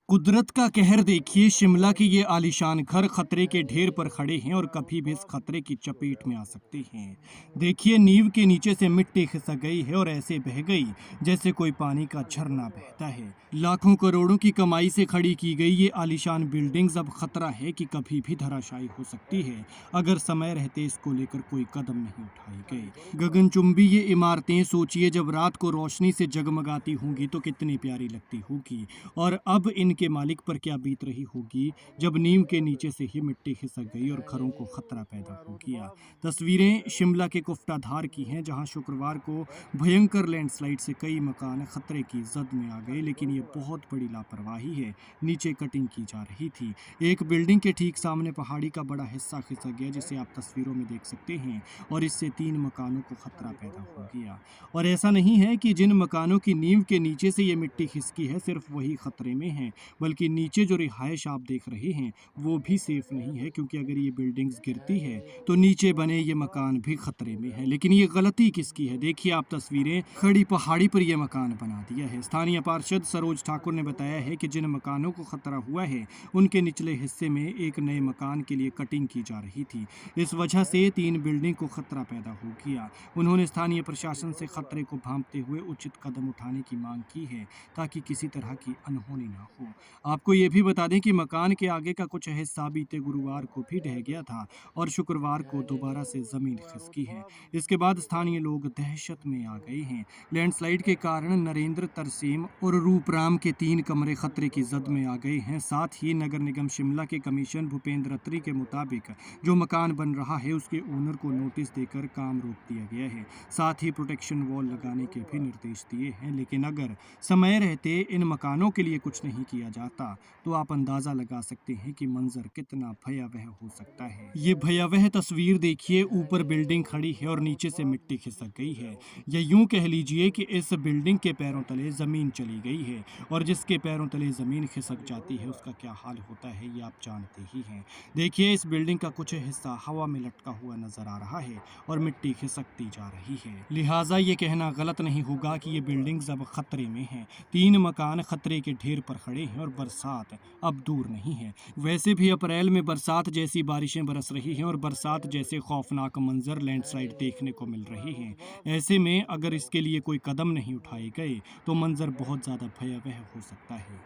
कुदरत का कहर देखिए। शिमला के ये आलीशान घर खतरे के ढेर पर खड़े हैं और कभी भी इस खतरे की चपेट में आ सकते हैं। देखिए, नींव के नीचे से मिट्टी खिसक गई है और ऐसे बह गई जैसे कोई पानी का झरना बहता है। लाखों करोड़ों की कमाई से खड़ी की गई ये आलीशान बिल्डिंग्स अब खतरा है कि कभी भी धराशायी हो सकती है अगर समय रहते इसको लेकर कोई कदम नहीं उठाए गए। गगनचुंबी ये इमारतें सोचिए, जब रात को रोशनी से जगमगाती होंगी तो कितनी प्यारी लगती होगी, और अब इनके मालिक पर क्या बीत रही होगी जब नीम के नीचे से ही मिट्टी खिसक गई और घरों को खतरा पैदा हो गया। तस्वीरें शिमला के कुफ्टाधार की हैं, जहां शुक्रवार को भयंकर लैंडस्लाइड से कई मकान खतरे की जद में आ गए, लेकिन ये बहुत बड़ी लापरवाही है। नीचे कटिंग की जा रही थी। एक बिल्डिंग के ठीक सामने पहाड़ी का बड़ा हिस्सा खिसक गया, जिसे आप तस्वीरों में देख सकते हैं, और इससे 3 मकानों को खतरा पैदा हो गया। और ऐसा नहीं है कि जिन मकानों की नींव के नीचे से ये मिट्टी खिसकी है सिर्फ वही खतरे में है, बल्कि नीचे जो रिहाइश आप देख रहे हैं वो भी सेफ नहीं है, क्योंकि अगर ये बिल्डिंग्स गिरती है तो नीचे बने ये मकान भी खतरे में है। लेकिन ये गलती किसकी है? देखिए आप तस्वीरें, खड़ी पहाड़ी पर यह मकान बना दिया है। स्थानीय पार्षद सरोज ठाकुर ने बताया है कि जिन मकानों को खतरा हुआ है उनके निचले हिस्से में एक नए मकान के लिए कटिंग की जा रही थी। इस वजह से 3 बिल्डिंग को खतरा पैदा हो गया। उन्होंने स्थानीय प्रशासन से खतरे को भांपते हुए उचित कदम उठाने की मांग की है ताकि किसी तरह की अनहोनी ना हो। आपको ये भी बता दें कि मकान के आगे का कुछ हिस्सा बीते गुरुवार को भी ढह गया था और शुक्रवार को दोबारा से जमीन खिसकी है। इसके बाद स्थानीय लोग दहशत में आ गए हैं। लैंडस्लाइड के कारण नरेंद्र, तरसेम और रूपराम के 3 कमरे खतरे की जद में आ गए हैं। साथ ही नगर निगम शिमला के कमिश्नर भूपेंद्र अत्री के मुताबिक जो मकान बन रहा है उसके ओनर को नोटिस देकर काम रोक दिया गया है। साथ ही प्रोटेक्शन वॉल लगाने के भी निर्देश दिए हैं। लेकिन अगर समय रहते इन मकानों के लिए कुछ नहीं किया जाता तो आप अंदाजा लगा सकते हैं कि मंजर कितना भयावह हो सकता है। ये भयावह तस्वीर देखिए, ऊपर बिल्डिंग खड़ी है और नीचे से मिट्टी खिसक गई है। या यूं कह लीजिए कि इस बिल्डिंग के पैरों तले जमीन चली गई है, और जिसके पैरों तले जमीन खिसक जाती है उसका क्या हाल होता है ये आप जानते ही हैं। देखिए, इस बिल्डिंग का कुछ हिस्सा हवा में लटका हुआ नजर आ रहा है और मिट्टी खिसकती जा रही है। लिहाजा ये कहना गलत नहीं होगा कि ये बिल्डिंग्स अब खतरे में हैं। 3 मकान खतरे के ढेर पर खड़े हैं और बरसात अब दूर नहीं है। वैसे भी अप्रैल में बरसात जैसी बारिशें बरस रही हैं और बरसात जैसे खौफनाक मंजर लैंडस्लाइड देखने को मिल रहे हैं। ऐसे में अगर इसके लिए कोई कदम नहीं उठाए गए तो मंजर बहुत ज़्यादा भयावह हो सकता है।